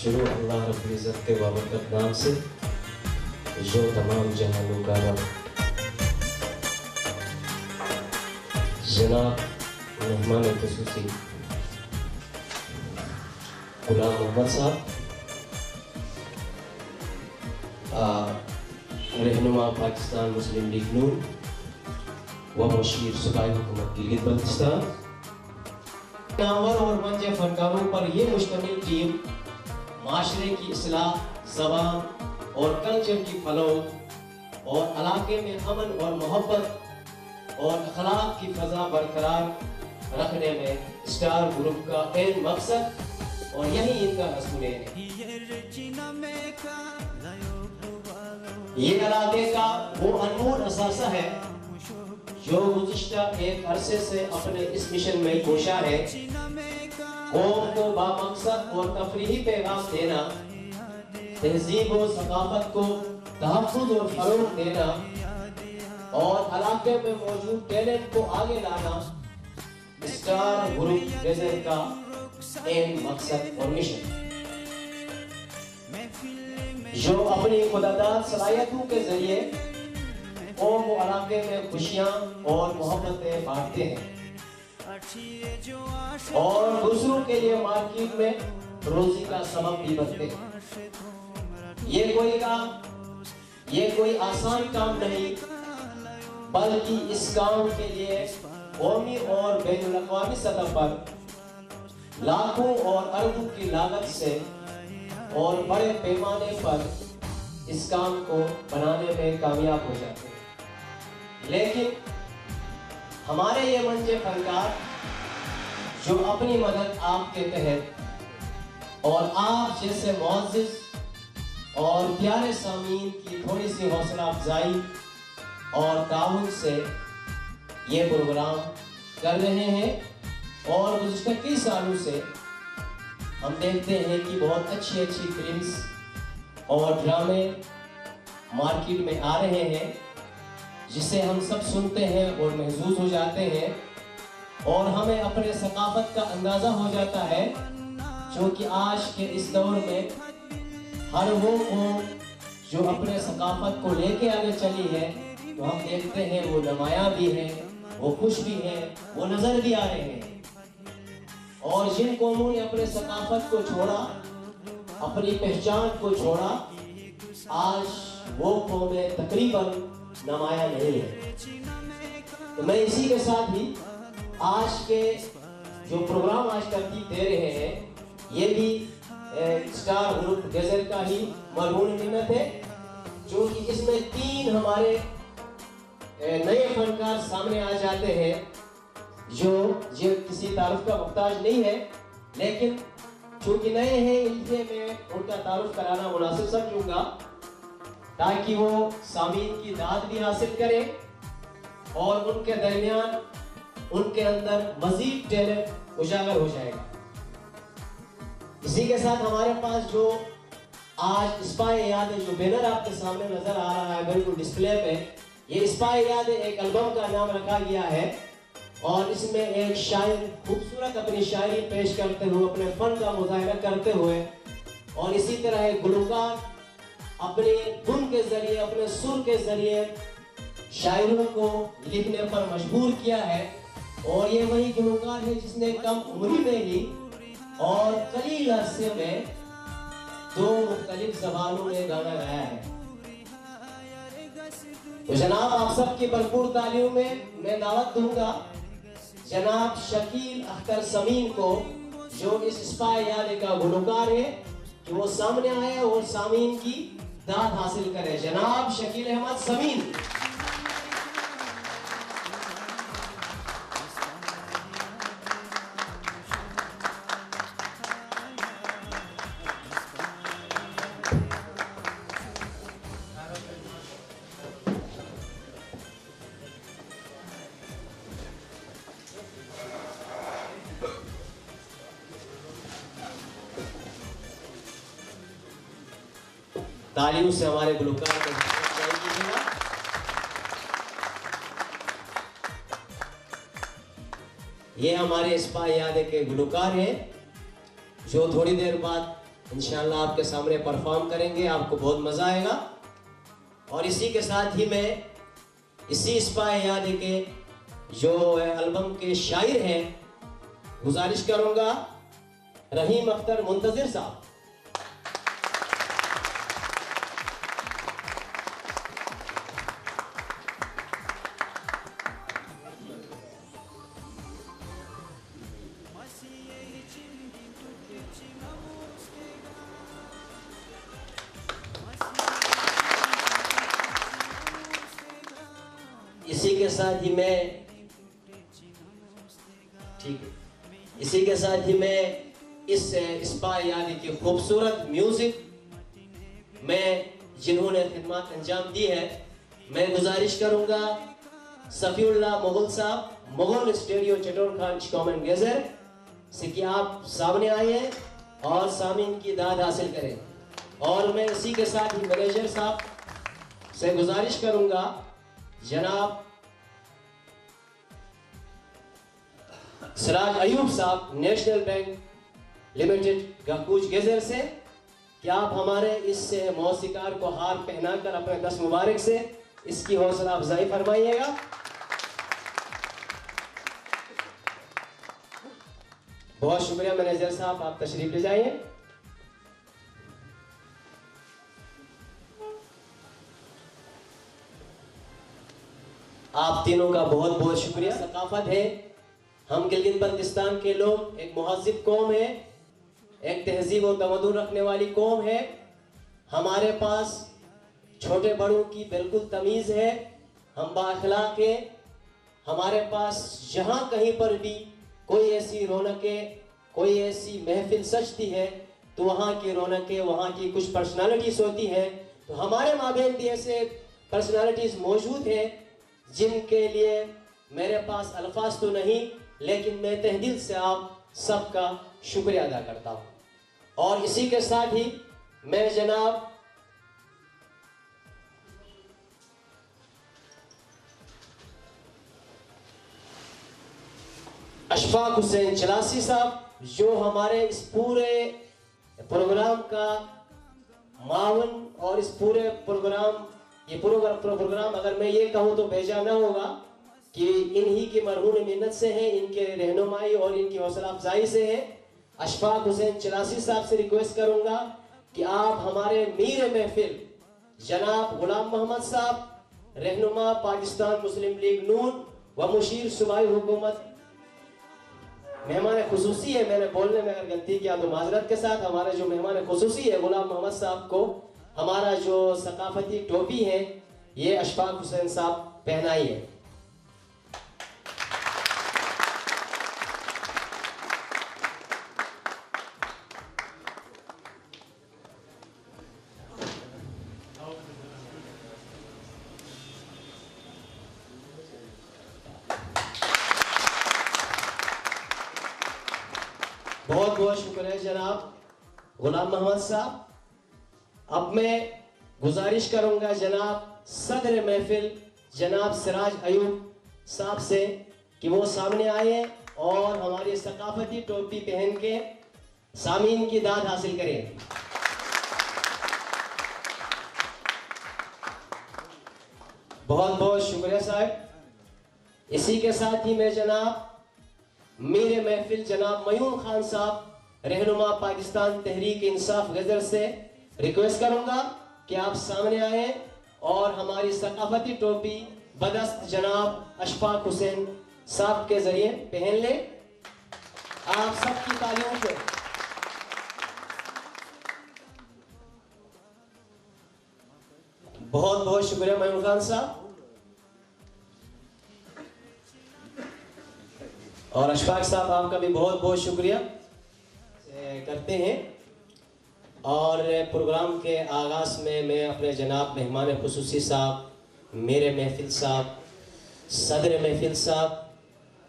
शुरू अल्लाह रब्बुल इज़्ज़त के बाबरकत नाम से जो तमाम जहानों का रब जनाब मेहमान ख़ुसूसी गुलाम मोहम्मद साहब, रहनुमा पाकिस्तान मुस्लिम लीग नून व मुशीर सूबाई हुकूमत गिलगित बल्तिस्तान, नावर और मंजे फनकारों पर ये मुश्तमिल टीम माशरे की इस्लाह, ज़बान और कल्चर की फलोग और इलाके में अमन और मोहब्बत और अखलाक की फ़ज़ा बरकरार रखने में स्टार ग्रुप का एन मकसद और यही इनका असूल है। ये इलाके का वो अनमोल असासा है जो गुज़िश्ता एक अरसे से अपने इस मिशन में कोशा है, कौम को बामकसद और तफरीही पैगाम देना, तहजीब और सकाफत को तहफ़्फ़ुज़ और फ़रोग़ देना और इलाके में मौजूद टैलेंट को आगे लाना स्टार ग्रुप गज़ल का एक मकसद और मिशन, जो अपनी खुदादार सलाहियतों के जरिए कौम व इलाके में खुशियाँ और मोहब्बतें बांटते हैं और दूसरों के लिए मार्केट में रोजी का सबब भी बनते हैं। ये कोई आसान काम नहीं, बल्कि इस काम के लिए कौमी और बैनुल-अक़वामी सतह पर लाखों और अरबों की लागत से और बड़े पैमाने पर इस काम को बनाने में कामयाब हो जाते हैं। लेकिन हमारे ये मंजे फनकार जो अपनी मदद आपके तहत और आप जैसे मुअज़्ज़िज़ और प्यारे सामीन की थोड़ी सी हौसला अफजाई और ताउन से ये प्रोग्राम कर रहे हैं और गुज़िश्ता कई सालों से हम देखते हैं कि बहुत अच्छी अच्छी फिल्म्स और ड्रामे मार्केट में आ रहे हैं, जिसे हम सब सुनते हैं और महसूस हो जाते हैं और हमें अपने सकाफत का अंदाज़ा हो जाता है, क्योंकि आज के इस दौर में हर वो कौम जो अपने सकाफत को लेके आगे चली है, तो हम देखते हैं वो नुमायां भी हैं, वो खुश भी हैं, वो नज़र भी आ रहे हैं। और जिन कौमों ने अपने सकाफत को छोड़ा, अपनी पहचान को छोड़ा, आज वो कौमें तकरीबन नुमायां नहीं है। तो मैं इसी के साथ ही आज के जो प्रोग्राम आज तरतीब दे रहे हैं, ये भी स्टार ग्रुप गज़ल का ही मरहून निमत है, जो कि इसमें 3 हमारे नए फनकार सामने आ जाते हैं जो किसी तारुफ का मुहताज नहीं है, लेकिन चूंकि नए हैं इसलिए मैं उनका तारुफ कराना मुनासिब समझूंगा, ताकि वो सामीन की दाद भी हासिल करें और उनके दरमियान उनके अंदर मजीद टैलेंट उजागर हो जाएगा। इसी के साथ हमारे पास जो आज स्पाई याद जो बैनर आपके सामने नजर आ रहा है बिल्कुल डिस्प्ले पे, ये स्पाई याद एक एल्बम का नाम रखा गया है और इसमें एक शायर खूबसूरत अपनी शायरी पेश करते हुए अपने फन का मुजाहिरा करते हुए और इसी तरह एक गुलकार अपने धुन के जरिए अपने सुर के जरिए शायरों को लिखने पर मजबूर किया है। और ये वही गुलकार है जिसने कम उम्र में ही और कलील अरसे में 2 मुख्तलिफ ज़बानों में गाना गाया है। तो जनाब आप सबकी भरपूर तालियों में मैं दावत दूंगा जनाब शकील अख्तर समीन को, जो इस स्पाई याद का गुलकार है, कि वो सामने आए और सामीन की दाद हासिल करे। जनाब शकील अहमद समीन। तालियों से हमारे गुलकार को कीजिएगा। ये हमारे स्पाई याद के गुलकार हैं जो थोड़ी देर बाद इंशाल्लाह आपके सामने परफॉर्म करेंगे, आपको बहुत मज़ा आएगा। और इसी के साथ ही मैं इसी इस्पाए याद के जो एल्बम के शायर हैं, गुजारिश करूंगा रहीम अख्तर मुंतजिर साहब। इसी के साथ ही मैं इसी के साथ ही मैं इस इस्पाए यानी की खूबसूरत म्यूजिक में जिन्होंने खिदमत अंजाम दी है, मैं गुजारिश करूंगा सफीउल्लाह मुगल साहब, मुगल स्टूडियो चटोर खान कॉमन गेजर से कि आप सामने आए और सामीन की दाद हासिल करें। और मैं इसी के साथ ही मैनेजर साहब से गुजारिश करूंगा जनाब सिराज अयूब साहब, नेशनल बैंक लिमिटेड गाकूच गेजर से, कि आप हमारे इस मौसीकार को हार पहनाकर अपने दस्त मुबारक से इसकी हौसला अफजाई फरमाइएगा। बहुत शुक्रिया मैनेजर साहब, आप तशरीफ ले जाइए। आप तीनों का बहुत बहुत शुक्रिया। सकाफत है, हम गिलगित बल्तिस्तान के लोग एक मुहज़्ज़िब कौम है, एक तहजीब और तमद्दुन रखने वाली कौम है। हमारे पास छोटे बड़ों की बिल्कुल तमीज़ है, हम बाअखलाक हैं। हमारे पास जहाँ कहीं पर भी कोई ऐसी रौनकें, कोई ऐसी महफिल सजती है तो वहाँ की रौनकें, वहाँ की कुछ पर्सनालिटीज़ होती हैं। तो हमारे माबेन भी ऐसे पर्सनालिटीज़ मौजूद हैं जिनके लिए मेरे पास अल्फाज तो नहीं, लेकिन मैं तहदिल से आप सबका शुक्रिया अदा करता हूँ। और इसी के साथ ही मैं जनाब अशफाक हुसैन चलासी साहब, जो हमारे इस पूरे प्रोग्राम का मावन और इस पूरे प्रोग्राम अगर मैं ये कहूँ तो बेजा ना होगा कि इन्हीं की मरहूम मिन्नत से है, इनके रहनुमाई और इनकी हौसला अफजाई से है। अशफाक हुसैन चलासी साहब से रिक्वेस्ट करूंगा कि आप हमारे मीर महफिल जनाब गुलाम मोहम्मद साहब, रहनुमा पाकिस्तान मुस्लिम लीग नून व मुशीर सूबाई हुकूमत, मेहमान खुसूसी है, मैंने बोलने में अगर गलती किया तो माजरत के साथ, हमारा जो मेहमान खुसूसी है गुलाम मोहम्मद साहब को हमारा जो सकाफती टोपी है ये अशफाक हुसैन साहब पहनाई है। बहुत बहुत शुक्रिया जनाब गुलाम मोहम्मद साहब। अब मैं गुजारिश करूंगा जनाब सदर महफिल जनाब सिराज अयूब साहब से कि वो सामने आए और हमारी सकाफती टोपी पहन के सामीन की दाद हासिल करें। बहुत बहुत शुक्रिया साहब। इसी के साथ ही मैं जनाब मेरे महफिल जनाब मयून खान साहब, रहनुमा पाकिस्तान तहरीक इंसाफ गजर से रिक्वेस्ट करूंगा कि आप सामने आए और हमारी सकाफती टोपी बदस्त जनाब अशफाक हुसैन साहब के जरिए पहन ले। आप सबकी तालियों से बहुत बहुत शुक्रिया मयून खान साहब। और अशफाक साहब आपका भी बहुत बहुत शुक्रिया करते हैं। और प्रोग्राम के आगाज़ में मैं अपने जनाब मेहमान खुसूसी साहब, मेरे महफिल साहब, सदर महफिल साहब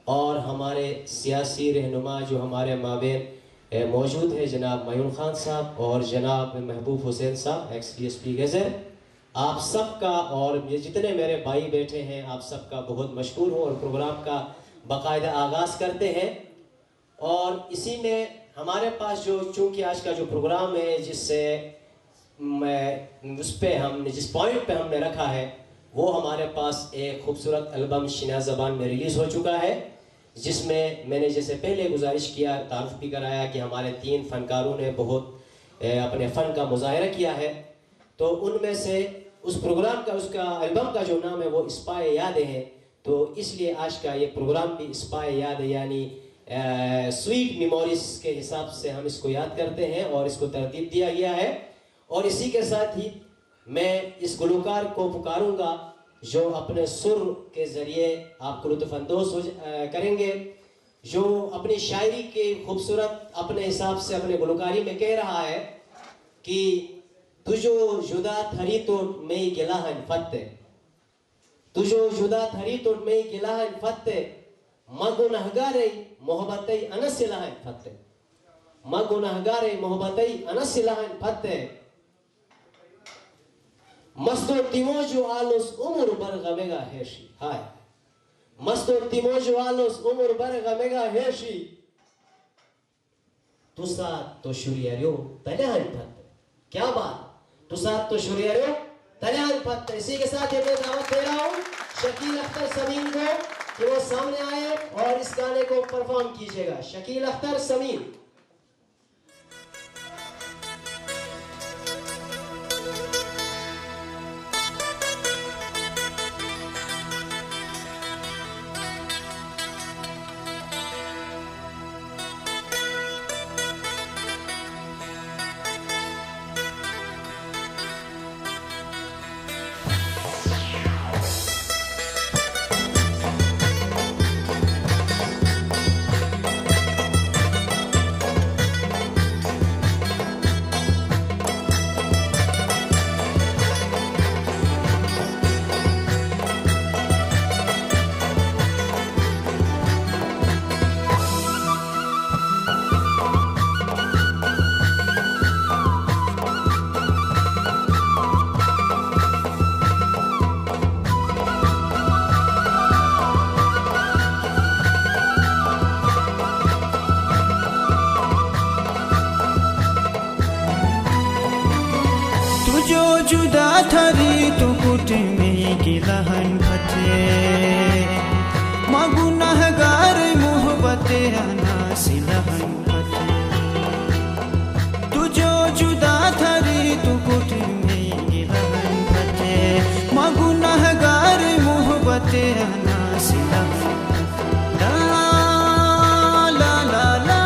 और हमारे सियासी रहनुमा जो हमारे माबेन मौजूद है जनाब मयून खान साहब और जनाब महबूब हुसैन साहब एक्स DSP गजर, आप सबका और ये जितने मेरे भाई बैठे हैं आप सबका बहुत मशकूर हूँ। और प्रोग्राम का बाकायदा आगाज़ करते हैं और इसी में हमारे पास जो चूंकि आज का जो प्रोग्राम है जिससे मैं उस पे हमने जिस पॉइंट पे हमने रखा है वो हमारे पास एक खूबसूरत एल्बम शिना ज़बान में रिलीज़ हो चुका है, जिसमें मैंने जैसे पहले गुजारिश किया, तारुफ भी कराया कि हमारे 3 फ़नकारों ने बहुत अपने फ़न का मुज़ाहरा किया है। तो उनमें से उस प्रोग्राम का उसका एल्बम का जो नाम है वो इस्पाए यादें है। तो इसलिए आज का ये प्रोग्राम भी इस्पाए यादें यानी स्वीट मेमोरीज के हिसाब से हम इसको याद करते हैं और इसको तरतीब दिया गया है। और इसी के साथ ही मैं इस गुलकार को पुकारूंगा जो अपने सुर के ज़रिए आपको लुत्फ़अंदोज़ करेंगे, जो अपनी शायरी के खूबसूरत अपने हिसाब से अपने गुलकारी में कह रहा है कि तुझो जुदा थरी तो मैं गिला है फत्ते, तुझो जुदा थरी तो मैं गिला है फत्ते, मगुनहगारे मोहब्बते अनसिला है फत्ते, मगुनहगारे मोहब्बते अनसिला है फत्ते, मस्तो तिमोजो आलोस उमर बर गमेगा हेशी, हाय मस्तो तिमोजो आलोस उमर बर गमेगा हेशी, तुसा तो शुरियरो तलेहन फत्ते, क्या बात, तुसा तो शुरियरो तलेहन फत्ते। इसी के साथ मैं दावत दे रहा हूँ शकील अख्तर समीन को कि वो सामने आए और इस गाने को परफॉर्म कीजिएगा। शकील अख्तर समीन। जुदा थरी तो कुट में गिलहन फते, मगुनहगार मोहब्बते अनासिलहन फते, तुझो जुदा थरी तो कुट में गिलहन फते, मगुनहगार मोहब्बते अनासिलहन फते। ला ला ला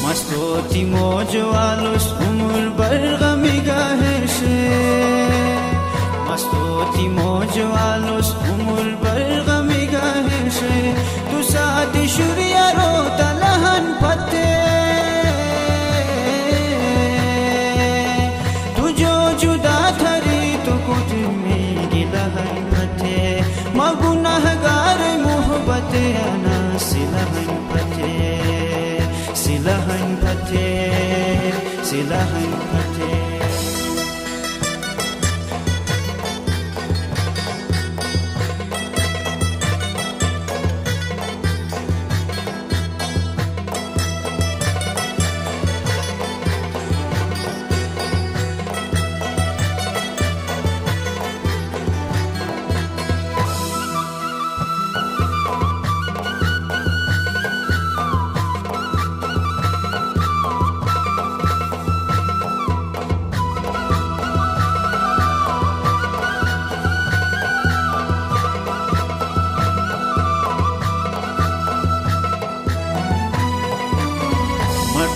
Mastoti mojo alos umur bergamiga heshe, Mastoti mojo alos umur bergamiga heshe, tu saati shuriya rota lahan pate, tujo juda thari tu kut mein gilahan pate, magunahgar mohabbate ana silahan pate, silahan pate, silahan pate.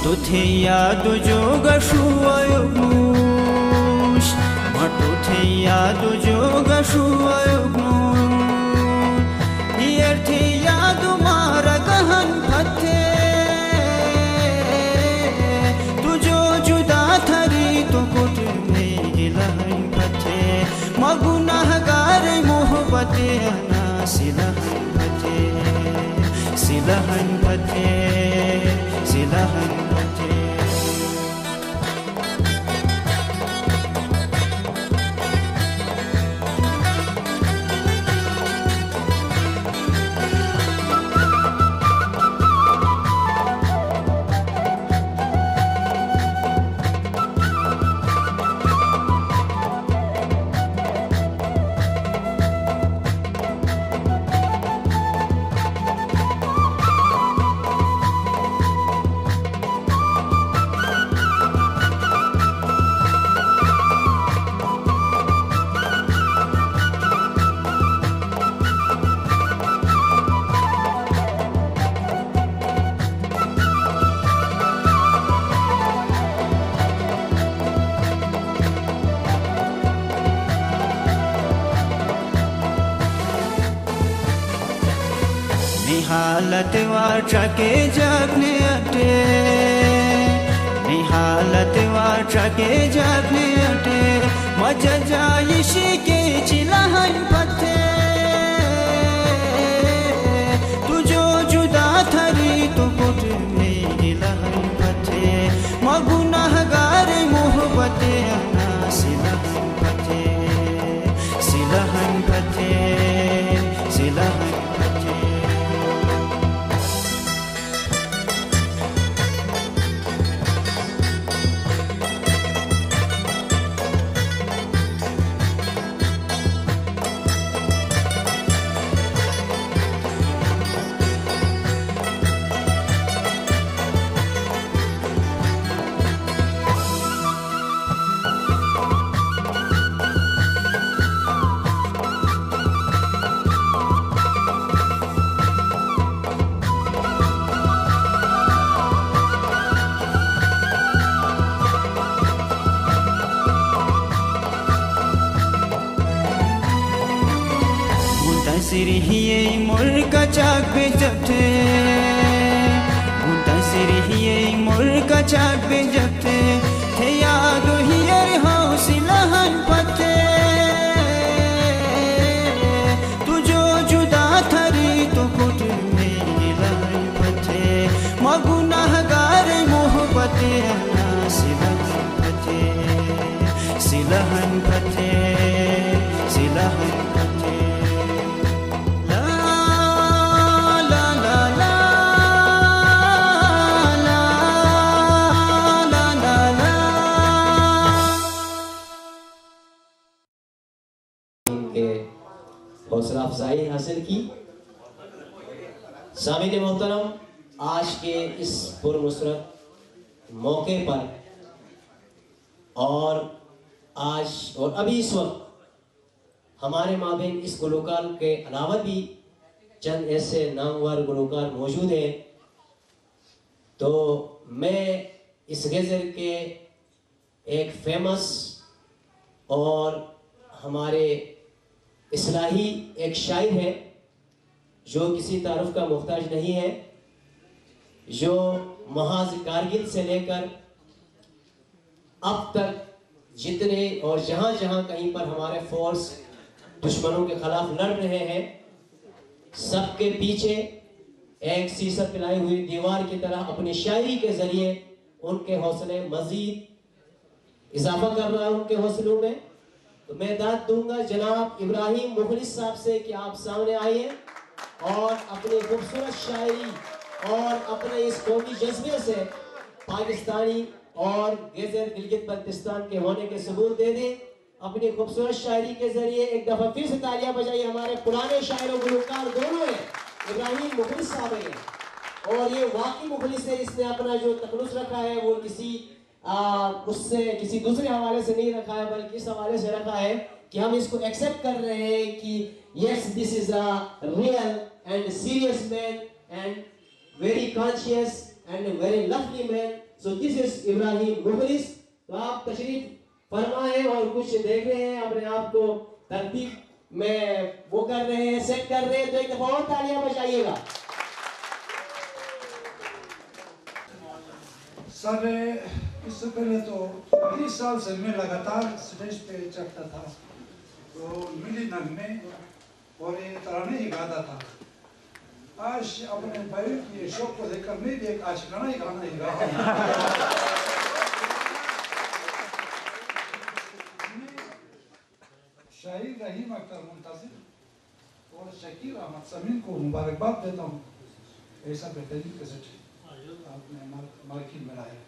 तुथे याद जो गशुआयुष तुथे याद जो गशुआयुष यार थे याद मारा गहन फते तू जो जुदा थरी तो कुट में गिलहन फते मगुनाहगार मोहब्बते अना सिलहन फते सिलहन फते सिलहन फते निहालत वाचा के जागने अटे निहालत वाचा के जागने अटे मजा जायशी के चिलहन पथे तू जो जुदा थरी तो कुट में गिलहन पथे मगुनाहगार मोहब्बते अना सिलहन पथे सिलहन पथे सिलहन मुंतसिर ही मुल्क चाक पे जबते मुंतसिर ही मुल्क चाक पे जबते थे याद ही हौसलहन पथे तू जो जुदा थरी तो कुट में गिलहन पथे मगुनाहगार मोहब्बते अना सिलहन पथे सिलहन पथे सिलहन पथे हौसला अफजाई हासिल की। सामिन मोहतरम, आज के इस पुरनुसरत मौके पर और आज और अभी इस वक्त हमारे माबेन इस गुलकार के अलावा भी चंद ऐसे नामवर गुलकार मौजूद हैं। तो मैं इस गज़ल के एक फेमस और हमारे इस्लाही एक शायर है जो किसी तारुफ का मुख्ताज नहीं है, जो महाज कारगिल से लेकर अब तक जितने और जहाँ जहाँ कहीं पर हमारे फोर्स दुश्मनों के खिलाफ लड़ रहे हैं, सबके पीछे एक सीसत पिलाई हुई दीवार की तरह अपनी शायरी के जरिए उनके हौसले मजीद इजाफा कर रहा है उनके हौसलों में। तो मैं दाद दूंगा जनाब इब्राहिम मुखलिस साहब से कि आप सामने आइए और अपनी खूबसूरत शायरी और अपने इस कौमी जज्बे से पाकिस्तानी और गज़ल गिलगित बल्तिस्तान के होने के सबूत दे दें। अपनी खूबसूरत शायरी के जरिए एक दफ़ा फिर से तालियां बजाइए। हमारे पुराने शायर और गुलकार दोनों हैं, इब्राहिम मुखलिस साहब हैं और ये वाकई मुखलिस है। इसने अपना जो तखलुस रखा है वो किसी उससे किसी दूसरे हवाले से नहीं रखा है, बल्कि इस हवाले से रखा है कि हम इसको एक्सेप्ट कर रहे हैं कि yes this is a real and serious man and very conscious and very lovely man so this is Ibrahim Mukhlis. तो आप तशरीफ फरमाए और कुछ देख रहे हैं, अपने आप को तरतीब में वो कर रहे हैं, सेट कर रहे हैं, तो एक दफा और तालियां बजाइएगा। सर इससे पहले तो 20 साल से मैं लगातार स्टेज पे चढ़ता था, तो मिली नगमे और ये तराने ही गाता था। आज अपने भाई के शौक को देखकर मैं भी एक आशिकाना ही गाना ही गाता हूँ। शाहिर रहीम अख्तर मुंतासिर और शकीर अहमद समीन को मुबारकबाद देता हूँ। ऐसा बेहतरीन कैसेट आपने मार्किंग में लाया।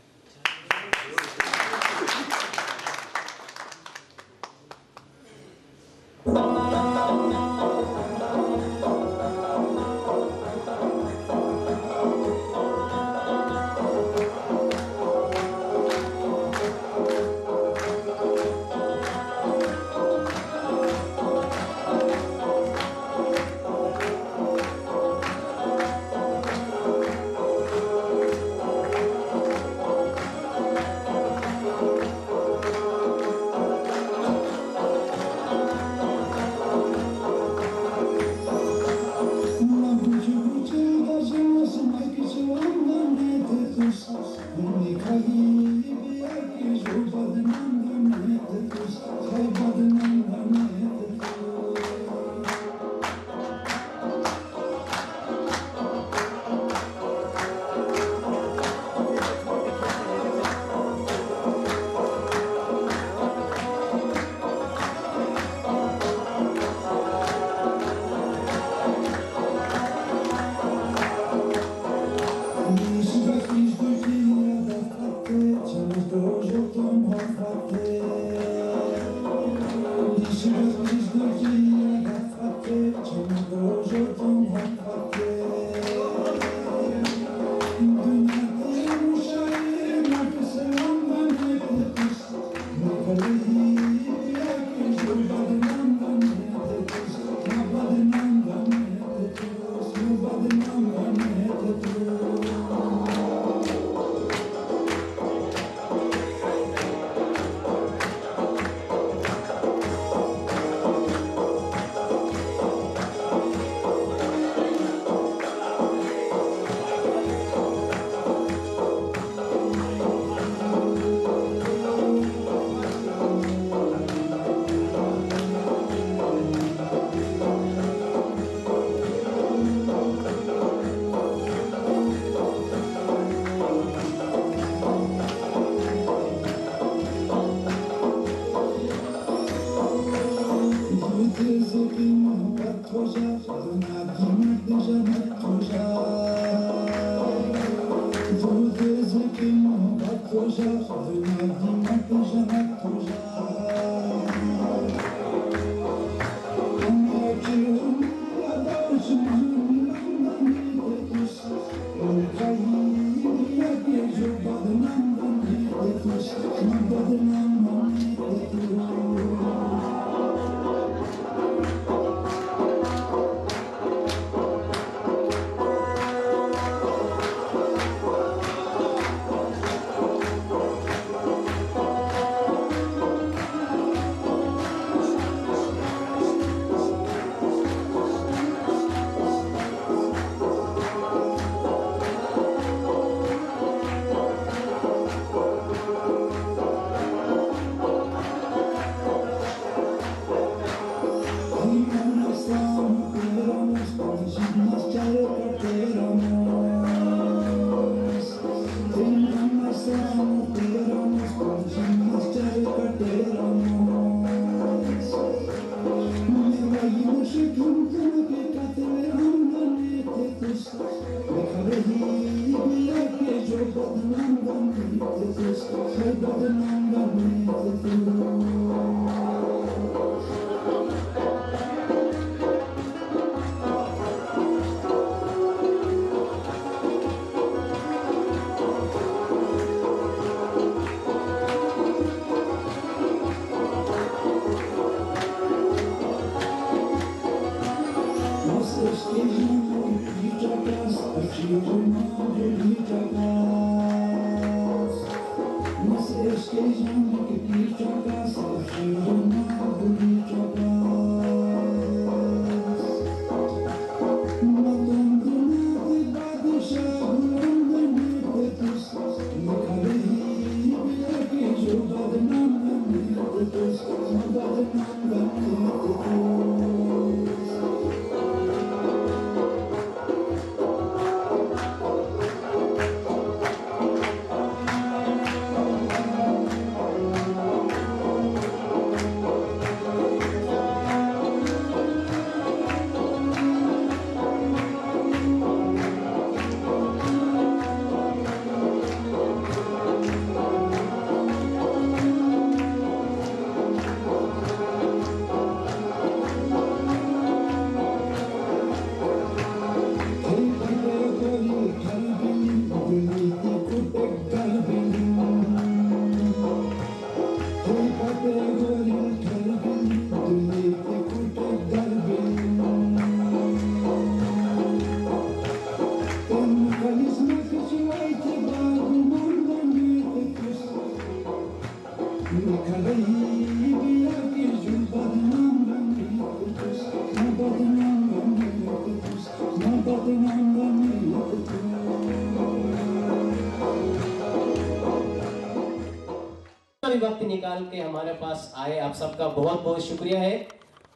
भी वक्त निकाल के हमारे पास आए, आप सबका बहुत बहुत शुक्रिया है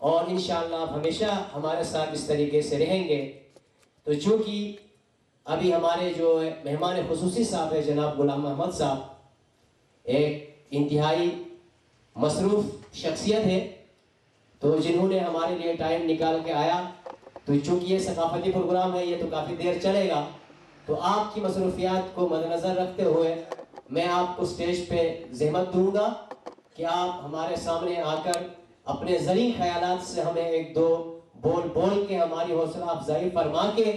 और इंशाअल्लाह आप हमेशा हमारे साथ इस तरीके से रहेंगे। तो चूँकि अभी हमारे जो मेहमान खुसूसी साहब है जनाब गुलाम अहमद साहब, एक इंतहाई मसरूफ़ शख्सियत है, तो जिन्होंने हमारे लिए टाइम निकाल के आया, तो चूँकि ये सकाफती प्रोग्राम है, ये तो काफ़ी देर चलेगा, तो आपकी मसरूफियात को मद्देनज़र रखते हुए मैं आपको स्टेज पे ज़हमत दूंगा कि आप हमारे सामने आकर अपने ज़रीन ख्यालात से हमें एक दो बोल बोल के हमारी हौसला अफजाई फरमा के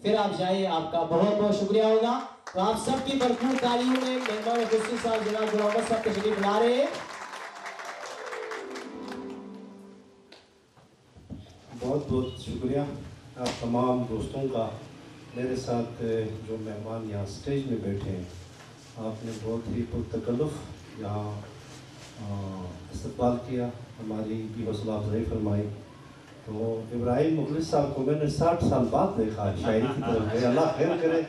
फिर आप जाइए। आपका बहुत बहुत शुक्रिया होगा। तो आप सबकी भरपूर तालियों में मेहमान खुसूसी साहब जनाब गुलाम अहमद साहब तशरीफ ला रहे हैं। बहुत बहुत शुक्रिया आप तमाम दोस्तों का, मेरे साथ जो मेहमान यहाँ स्टेज में बैठे हैं, आपने बहुत ही पुरतकल्लुफ़ यहाँ इस्तक़बाल किया, हमारी भी हौसला अफजाई फरमाई। तो इब्राहिम मुखलिस साहब को मैंने 60 साल बाद देखा शायरी की तरफ गए, अल्लाह खैर करे।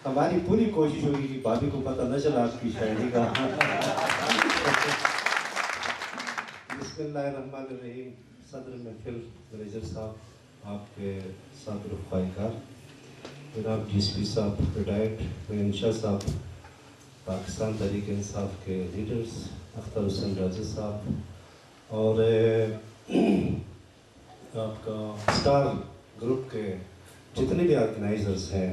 हमारी पूरी कोशिश होगी कि भाभी को पता न चला आपकी शायरी का। बिस्मिल्लाहिर्रहमानिर्रहीम। सदर महफिल मैनेजर साहब, आपके साथ रुफ़ाइकार जनाब DSP साहब, रिटायर्ड मेंशा साहब, पाकिस्तान तहरीक इंसाफ के लीडर्स अख्तर हुसैन राजा साहब और आपका स्टार ग्रुप के जितने भी ऑर्गेनाइजर्स हैं,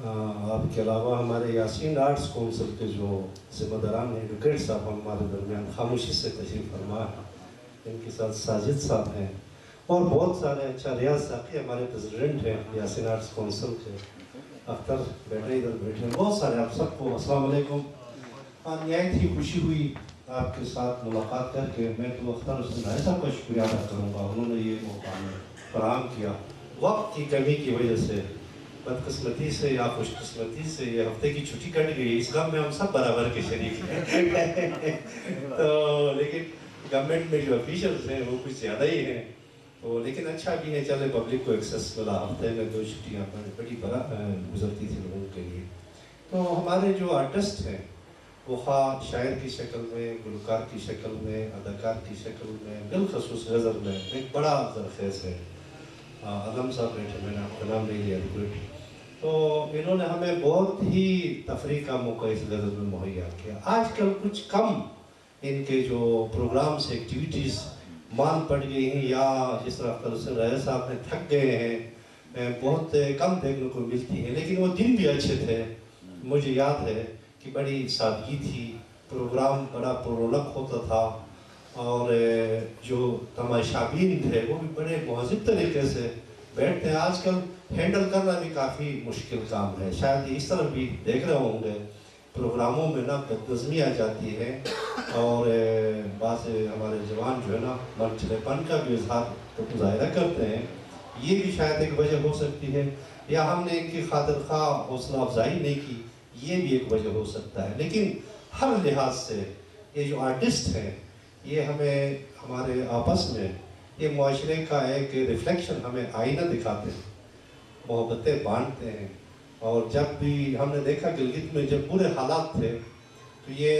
आपके अलावा हमारे यासीन आर्ट्स काउंसिल के जो ज़िम्मेदारान हैं, एडवोकेट साहब हमारे दरमियान खामोशी से तशरीफ़ फरमा है, इनके साथ साजिद साहब हैं और बहुत सारे अच्छा रियाज साकी हमारे प्रेसिडेंट हैं यासीन आर्ट्स काउंसिल के, अख्तर बैठे इधर बैठे हैं, बहुत सारे आप सबको अस्सलाम वालेकुम। नहायत ही खुशी हुई आपके साथ मुलाकात करके। मैं तो अख्तर हुसैन राजा साहब का शुक्रिया अदा करूँगा, उन्होंने ये मौका फराहम किया। वक्त की कमी की वजह से, बदकिस्मती से या खुशकिस्मती से ये हफ्ते की छुट्टी कट गई, इस गम में हम सब बराबर के शरीक हैं। तो लेकिन गवर्नमेंट में जो ऑफिशियल्स हैं वो कुछ ज़्यादा ही हैं, तो लेकिन अच्छा भी है, चले पब्लिक को एक्सेस मिला। हफ्ते में 2 छुट्टियाँ बड़ी बड़ा गुजरती थी लोगों के लिए। तो हमारे जो आर्टिस्ट हैं वो खा शायर की शक्ल में, गुलकार की शक्ल में, अदाकार की शक्ल में, बिलखसूस गज़ल में एक बड़ा ज़रख़ेज़ है। आलम साहब बैठे, मैंने आपका नाम नहीं लिया, तो इन्होंने हमें बहुत ही तफरीह का मौका इस गज़ल में मुहैया किया। आजकल कुछ कम इनके जो प्रोग्राम्स, एक्टिविटीज़ मान पड़ गई हैं, या जिस तरह अख्तर हुसैन राजा साहब ने थक गए हैं, बहुत कम देखने को मिलती हैं, लेकिन वो दिन भी अच्छे थे। मुझे याद है कि बड़ी सादगी थी, प्रोग्राम बड़ा पुरौनक होता था और जो तमाशाबीन थे वो भी बड़े महज़िब तरीके से बैठते हैं। आजकल हैंडल करना भी काफ़ी मुश्किल काम है, शायद इस तरह भी देख रहे होंगे प्रोग्रामों में ना बदनज़मी आ जाती है और बात हमारे जवान जो है ना मनचलेपन का भी इजहार तो मुजाहिरा करते हैं। ये भी शायद एक वजह हो सकती है, या हमने इनकी खातिर खा हौसला अफजाई नहीं की, ये भी एक वजह हो सकता है। लेकिन हर लिहाज से ये जो आर्टिस्ट हैं ये हमें हमारे आपस में ये मुआशरे का एक रिफ्लेक्शन, हमें आईना दिखाते हैं, मोहब्बतें बांटते हैं। और जब भी हमने देखा गिलगित में जब बुरे हालात थे तो ये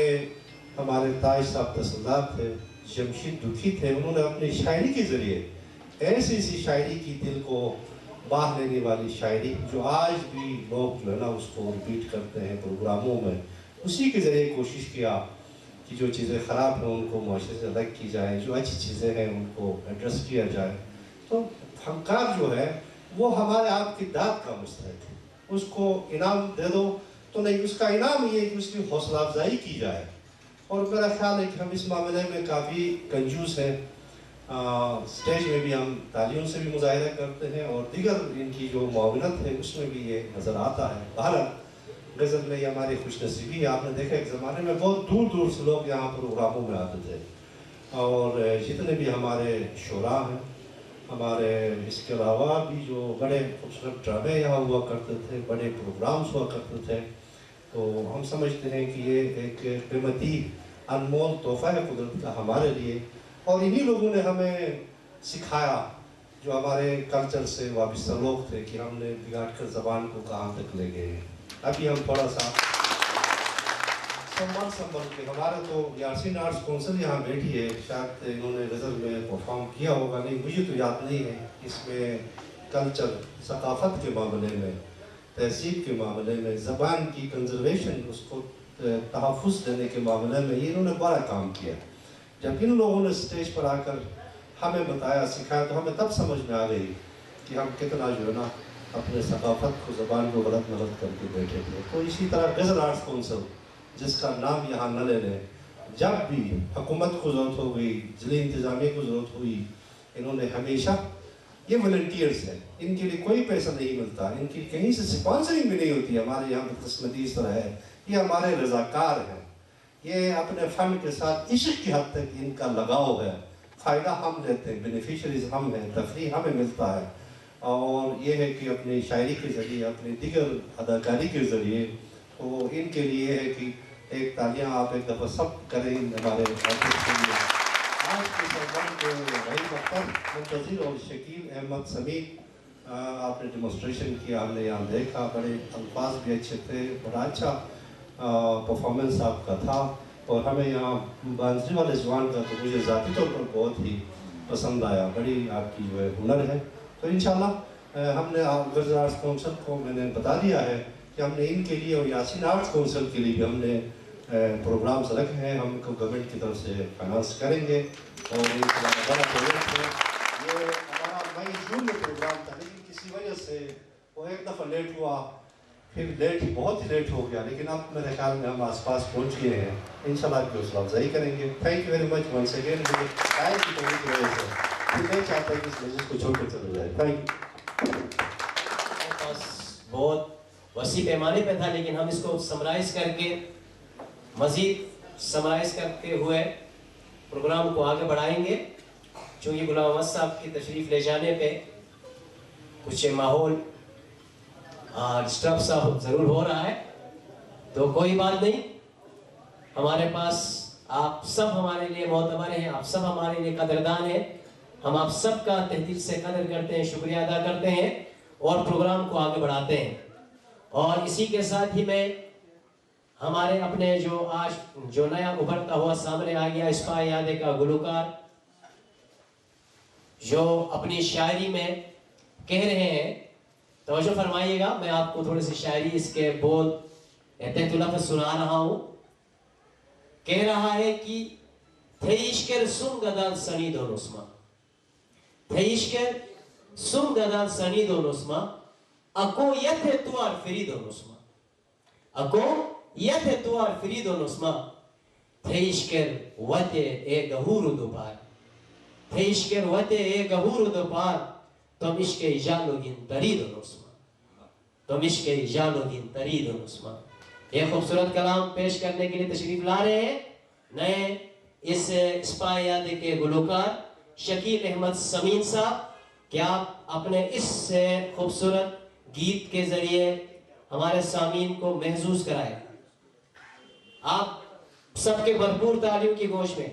हमारे ताज साहब तहसीलदार थे, जमशीद दुखी थे, उन्होंने अपनी शायरी के ज़रिए ऐसी शायरी की, दिल को बाह लेने वाली शायरी जो आज भी लोग जो है ना उसको रिपीट करते हैं प्रोग्रामों में, उसी के ज़रिए कोशिश किया कि जो चीज़ें ख़राब हैं उनको मुआशरे से अलग की जाए, जो अच्छी चीज़ें हैं उनको एड्रेस किया जाए। तो फनकार जो है वो हमारे आपकी दाद का मुस्तहक है, उसको इनाम दे दो तो नहीं, उसका इनाम ये कि उसकी हौसला अफजाई की जाए। और मेरा ख्याल है कि हम इस मामले में काफ़ी कंजूस हैं। स्टेज में भी हम तालियों से भी मुजाहिरा करते हैं और दीगर इनकी जो मुआवनत है उसमें भी ये नज़र आता है। भारत गज़ल में ये हमारी खुशनसीबी है। आपने देखा एक ज़माने में बहुत दूर दूर से लोग यहाँ प्रोग्रामों में आते थे, और जितने भी हमारे शोरा हैं, हमारे इसके अलावा भी जो बड़े खूबसूरत ड्रामे यहाँ हुआ करते थे, बड़े प्रोग्राम्स हुआ करते थे, तो हम समझते हैं कि ये एक कीमती अनमोल तोहफ़ा है कुदरत का हमारे लिए। और इन्हीं लोगों ने हमें सिखाया, जो हमारे कल्चर से वाबस्ता लोग थे, कि हमने बिगाड़ कर ज़बान को कहाँ तक ले गए हैं। अभी हम थोड़ा सा संभल के, हमारा तो यासीन आर्ट्स काउंसिल यहाँ बैठी है, शायद इन्होंने गज़ल में परफॉर्म किया होगा, नहीं मुझे तो याद नहीं है। इसमें कल्चर, सकाफ़त के मामले में, तहसीब के मामले में, ज़बान की कंजर्वेशन, उसको तहफ़्फ़ुज़ देने के मामले में ये इन्होंने बड़ा काम किया। जब इन लोगों ने स्टेज पर आकर हमें बताया, सिखाया, तो हमें तब समझ में आ गई कि हम कितना जो है ना अपने सकाफ़त को, ज़बान को गलत नलत करके बैठे थे। तो इसी तरह गज़ल आर्ट्स काउंसिल, जिसका नाम यहाँ न ले लें, जब भी हुकूमत को ज़रूरत हो गई, ज़िले इंतज़ामिया को ज़रूरत हुई, इन्होंने हमेशा, ये वॉलंटियर्स हैं, इनके लिए कोई पैसा नहीं मिलता, इनकी कहीं से स्पॉन्सरिंग भी नहीं होती। हमारे यहाँ बदकिस्मती इस तरह है, ये हमारे रज़ाकार हैं, ये अपने फ़न के साथ इश्क की हद तक इनका लगाव है, फ़ायदा हम लेते हैं, बेनिफिशरीज हम हैं, तफरीह हमें मिलता है। और ये है कि अपनी शायरी के ज़रिए, अपनी दिगर अदाकारी के ज़रिए, तो इनके लिए है कि एक तालियां आप एक दफ़ा सब करें हमारे आर्टिस्ट के लिए। आज के सरगम को रहीम अख्तर, मुंतज़िर और शकील अहमद समीर आपने डेमोस्ट्रेशन किया, हमने यहाँ देखा, बड़े अल्फाज भी अच्छे थे, बड़ा अच्छा परफॉर्मेंस आपका था। और हमें यहाँ बांसुरी वाले जवान का तो मुझे ज़ाती तौर पर बहुत ही पसंद आया, बड़ी आपकी जो है हुनर है। तो इंशाल्लाह हमने गज़ल आर्ट्स काउंसिल को मैंने बता दिया है कि हमने इनके लिए और यासीन आर्ट्स काउंसिल के लिए भी हमने प्रोग्राम्स रखे हैं, हमको गवर्नमेंट की तरफ से फाइनेंस करेंगे। और बड़ा प्रोजेक्ट है ये हमारा, मई जून में प्रोग्राम था, लेकिन किसी वजह से वो एक दफ़ा लेट हुआ, फिर बहुत ही लेट हो गया, लेकिन अब मेरे ख्याल में हम आसपास पहुंच गए हैं। इंशाल्लाह की हौसला अफजाई करेंगे। Thank you very much once again. मुझे टाइम की कमी की वजह से नहीं चाहता कि इस मजलिस को छोड़कर चले जाए। Thank you. बहुत वसी पैमाने पे था, लेकिन हम इसको समराइज करके, मज़ीद समराइज करते हुए प्रोग्राम को आगे बढ़ाएंगे। चूँकि गुलाम अहमद साहब की तशरीफ़ ले जाने पे कुछ माहौल डिस्टर्ब सा ज़रूर हो रहा है, तो कोई बात नहीं, हमारे पास आप सब हमारे लिए मोतबर हैं, आप सब हमारे लिए कदरदान हैं। हम आप सब का तहे दिल से कदर करते हैं, शुक्रिया अदा करते हैं और प्रोग्राम को आगे बढ़ाते हैं। और इसी के साथ ही मैं हमारे अपने जो आज जो नया उभरता हुआ सामने आ गया इस्फा यादे का गुलकार, जो अपनी शायरी में कह रहे हैं, तवज्जो फरमाइएगा, मैं आपको थोड़ी सी शायरी इसके बोल लफ्ज़ सुना रहा हूँ। कह रहा है कि थेइश्कर सुम गदाल सनी दो नुस्मा, थेइश्कर सुम गदाल सनी दो नुस्मा, अको यथे तुआर फ्री दो नुस्मा, अको यथे तुआर फ्री दो नुस्मा, थेइश्कर वते ए गहूर दोपार, थेइश्कर वते ए गहूर दोपार, तुम इश्के जालोगिन तरी दो नुस्मा, तुम इश्के जालोगिन तरी दो नुस्मा। ये खूबसूरत कलाम पेश करने के लिए तशरीफ ला रहे हैं नए इस इस्फा यादे के गुलकार शकील अहमद समीन साहब। क्या आप अपने इस खूबसूरत गीत के जरिए हमारे सामीन को महसूस कराएं। आप सबके भरपूर तालियों की गोश में।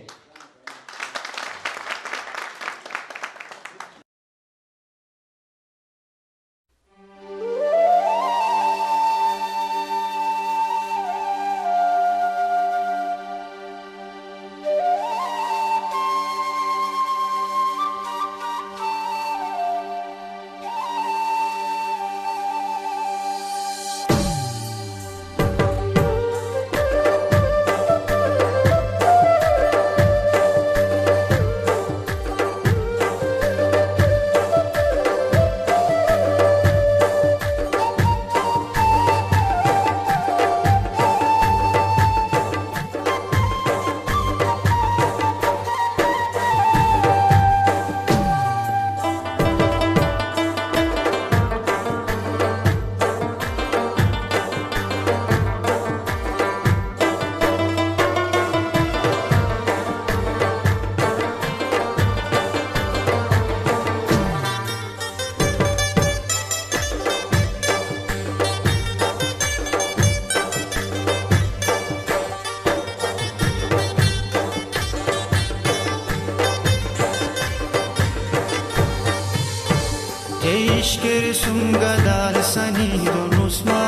Teişker sungadar sani donusma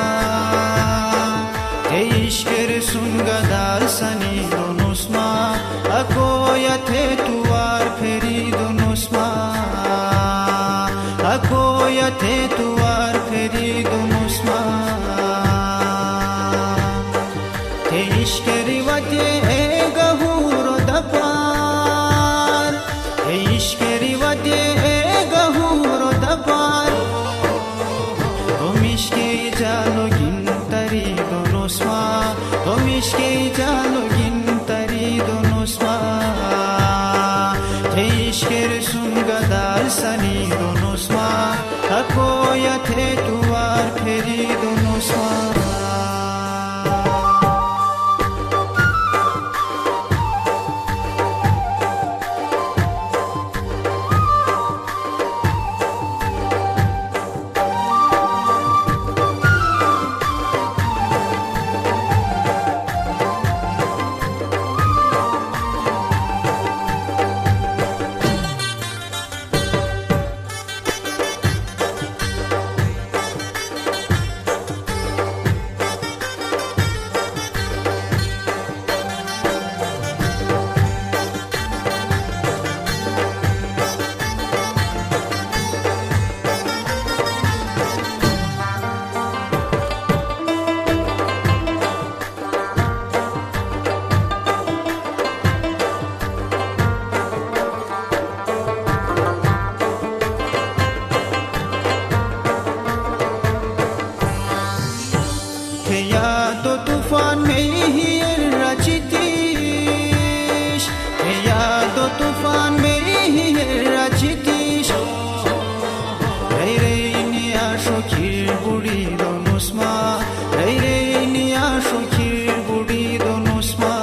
Teişker sungadar sani donusma Akoya te tuar feri donusma Akoya te tuar feri donusma Teişkeri vate e gahuro dapar Teişkeri vate e gahuro dapar Tomishke jalo gintari donosma Tomishke jalo gintari donosma Teişker sungadar sani donosma Akoya te tuar feri donosma तूफान में ही रचितीश याद तूफान में ही रचितीश रे रे निया शोखिर बुड़ी दोनुस्मा रे रे निया शोखिर बुड़ी दोनुस्मा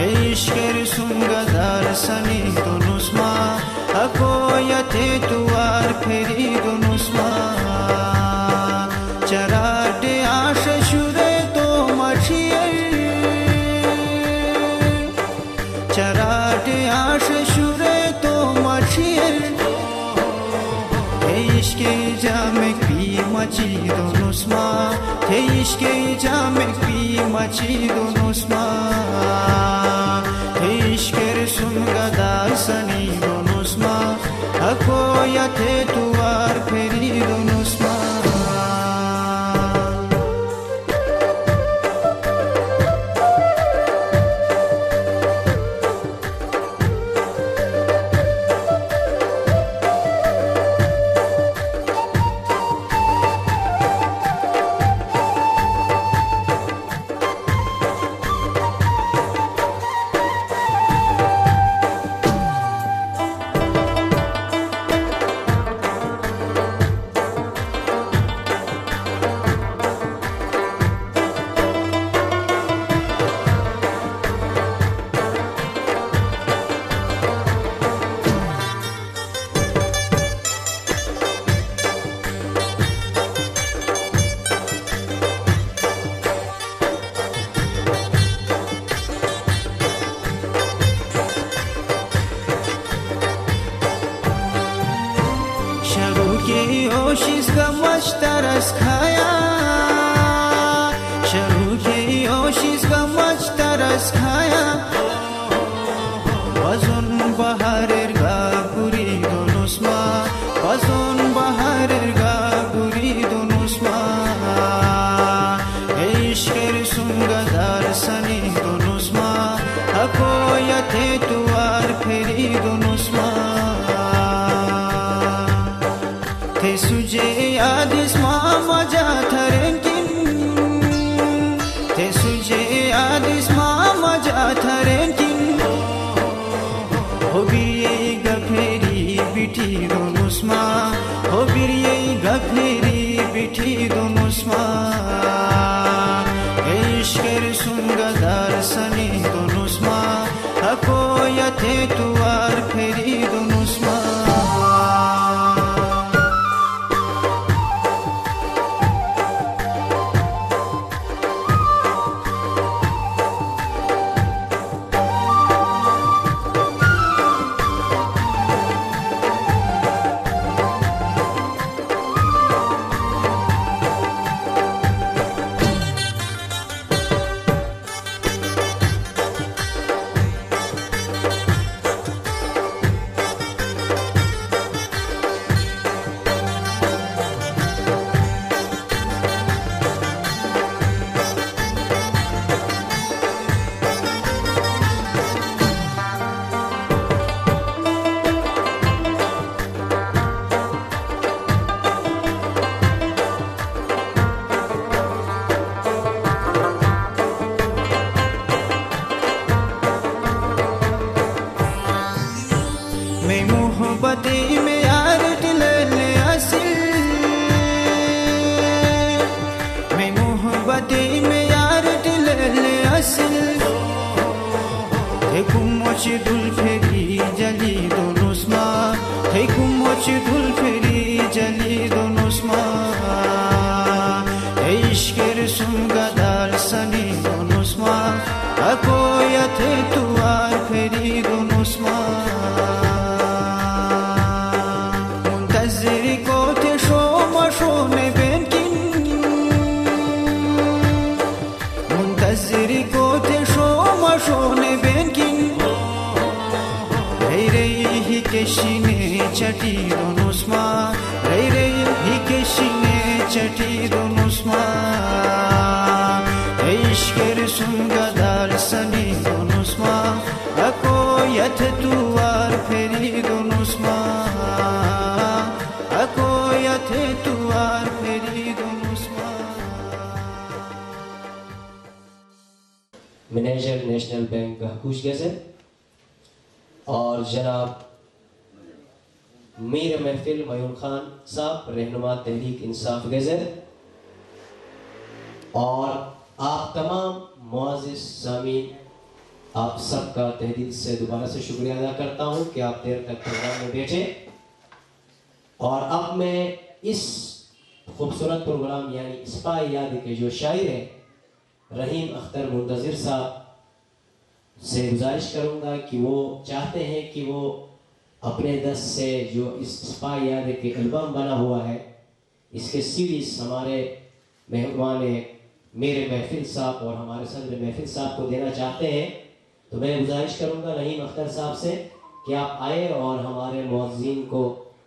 इश्कर सुंगदार सनी दोनुस्मा अकोयते तुआर फेरी दोनुस्मा चराटे आश शुरे तो मछियर चराटे आश शुरे तो मछियर तेइश्के जामेक पी मची दोनुस्मा तेइश्के जामेक पी मची दोनुस्मा तेइश्केर सुनगदार सनी दोनुस्मा अकोयते तुआर फेरी दोनुस्मा ओशिस गमच तरस खाया शरू की ओशिस गमच तरस खाया वजन बहारेर गागुरी दोनुस्मा वजन बहारेर गागुरी दोनुस्मा इश्केर सुंगदार सनी दोनुस्मा हको यथे तुआर फेरी दोनुस्मा थे सुजे यादिस मामा जा थरेंकिन थे सुजे यादिस मामा जा थरेंकिन हो बिरिये गफेरी बिठी दोनुस्मा हो बिरिये गफेरी बिठी दोनुस्मा इश्केर सुंगदार सनी दोनुस्मा हको यथे तुआर फेरी दोनुस्मा मैनेजर नेशनल बैंक गहकूश गज़र और जनाब मीर महफिल मयून खान साहब रहनुमा तहरीक इंसाफ गज़र और आप तमाम मुआज़िज़ सामीन, आप सबका तहे दिल से दोबारा से शुक्रिया अदा करता हूँ कि आप देर तक प्रोग्राम में बैठे। और अब मैं इस खूबसूरत प्रोग्राम यानी इस्पा याद के जो शायर हैं रहीम अख्तर मुंतज़िर साहब से गुजारिश करूँगा कि वो चाहते हैं कि वो अपने दस्त से जो इस इस्पा याद के एल्बम बना हुआ है इसके सीरीज़ हमारे मेहमान मेरे महफिल साहब और हमारे सदर महफिल साहब को देना चाहते हैं। तो मैं गुजारिश करूँगा रहीम अख्तर साहब से कि आप आए और हमारे मुअज़्ज़िन को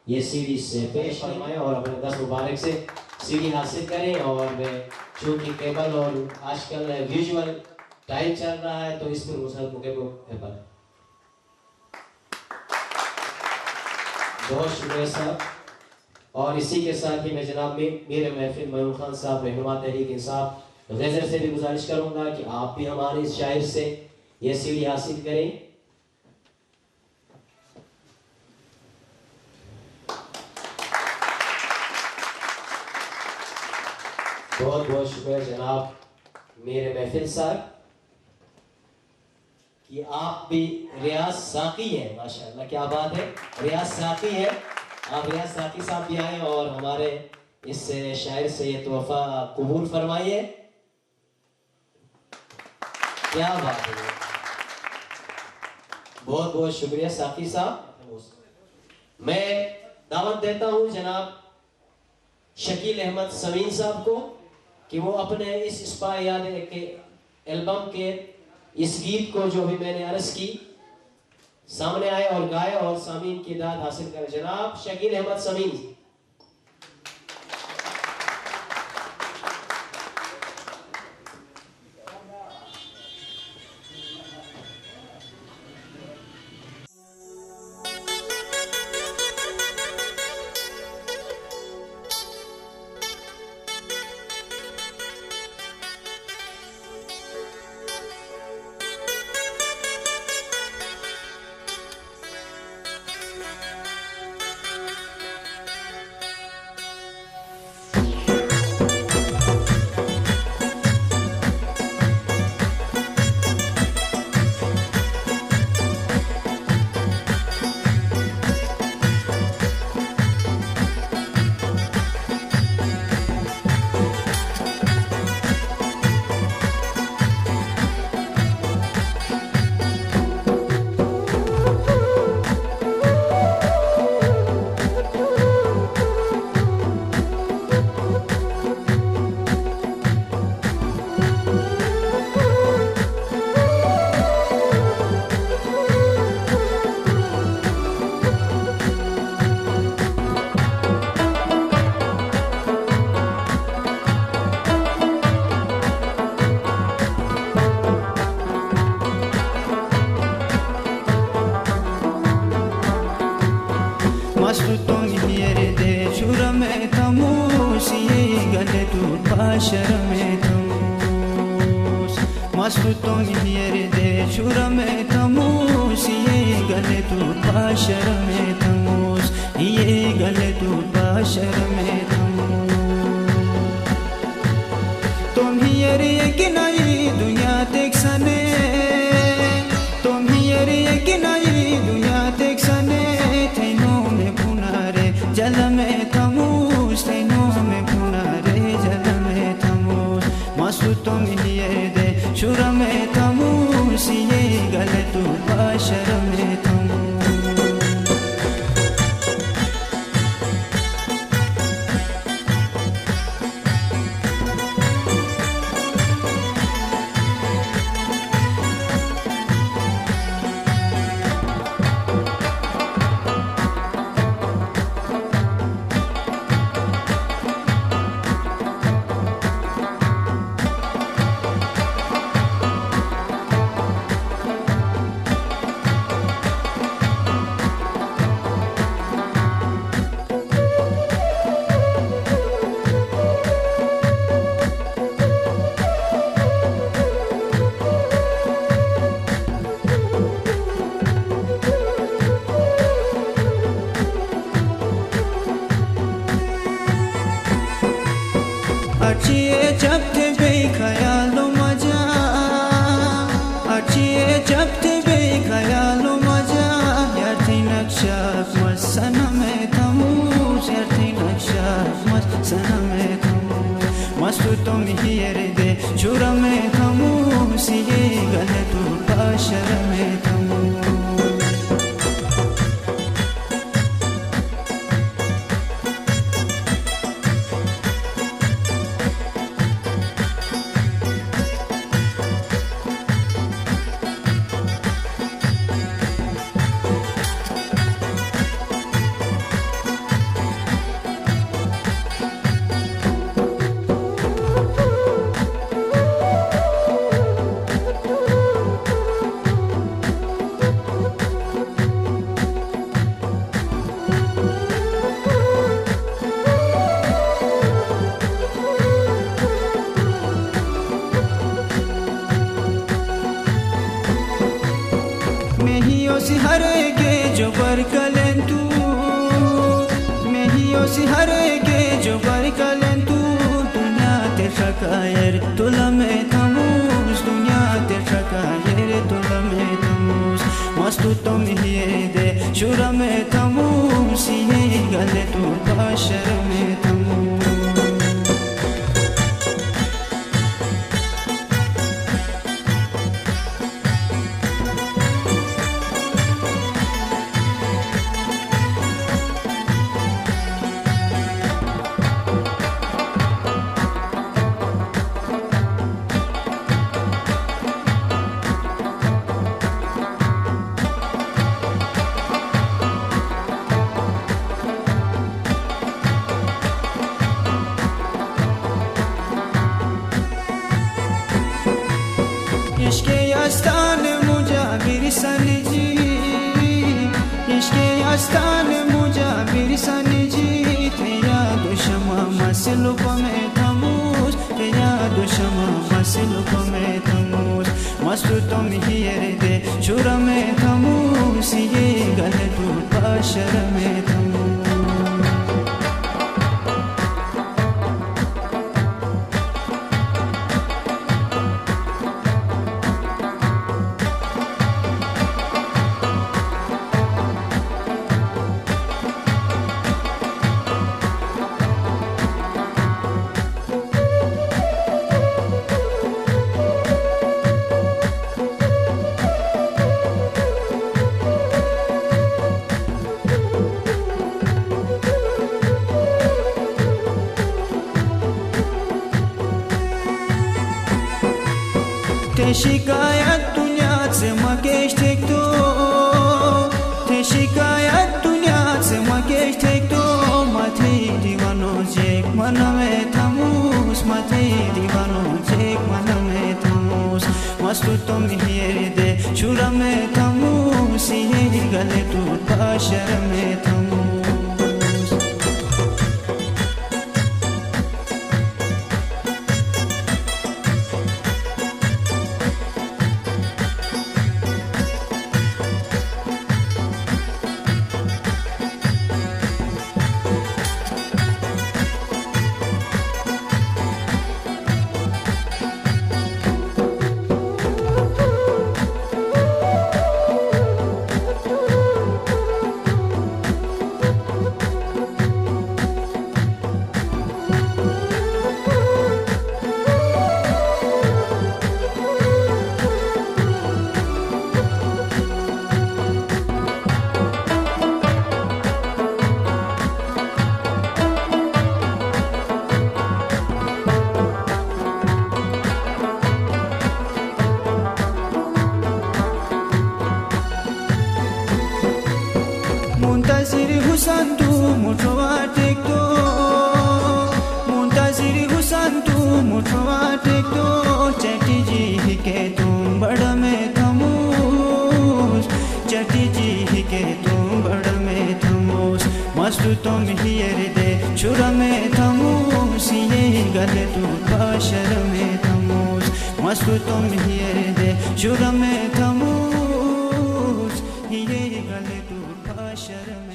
ये सीडी से पेश फरमाएं और अपने दस्त मुबारक से सीडी हासिल करें। और चूँकि केबल और आजकल विजुअल टाइम चल रहा है तो इसमें मुसहत मुके को केबल बहुत शुक्रिया साहब। और इसी के साथ ही मैं जनाब मेरे महफिल मयून खान साहब रहनुमा तहरीक इंसाफ गज़र से भी गुजारिश करूँगा कि आप भी हमारे इस शायर से ये सीडी हासिल करें। बहुत बहुत शुक्रिया जनाब मेरे महफिल साहब कि आप भी रियाज साकी हैं, माशाअल्लाह क्या बात है, रियाज साकी है। आप रियाज साकी साहब भी आए और हमारे इस शायर से ये तोहफा कबूल फरमाइए। क्या बात है, बहुत बहुत शुक्रिया साकी साहब। मैं दावत देता हूँ जनाब शकील अहमद समीन साहब को कि वो अपने इस स्पा याद के एल्बम के इस गीत को जो भी मैंने अर्ज की सामने आए और गाए और सामीन की दाद हासिल करें। जनाब शकील अहमद समीन। दास्तान मुझा बिरसाने जी तेरा दुश्मा मसलो को मैं थमूस तेरा दुश्मा मसलो को मैं थमूस मस्तु तुम ही दे शुरा में थमूस ये गले तू पाशर में थमूस ते शिकायत दुनियाचे मगेश ठेकतो ते शिकायत दुनियाचे मगेश ठेकतो माथे दीवानो जेक मन में थमूस माथे दीवानो जेक मन में थमूस मस्तु तुम ही दे शुरा में थमूस ये गले तू पाशर में थमूस मुंतजिर हुसन तू मुठवा टेक दो मुंतजिर हुसन तू मुठवा टेक दो चटी जी के तुम बड़ में थमूस चटी जी के तुम बड़ में थमूस मस्तु तुम ही दे शुर में थमूस ये गले तू पाशर में थमूस मस्तु तुम ही दे शुर में थमूस ये गले तू पाशर में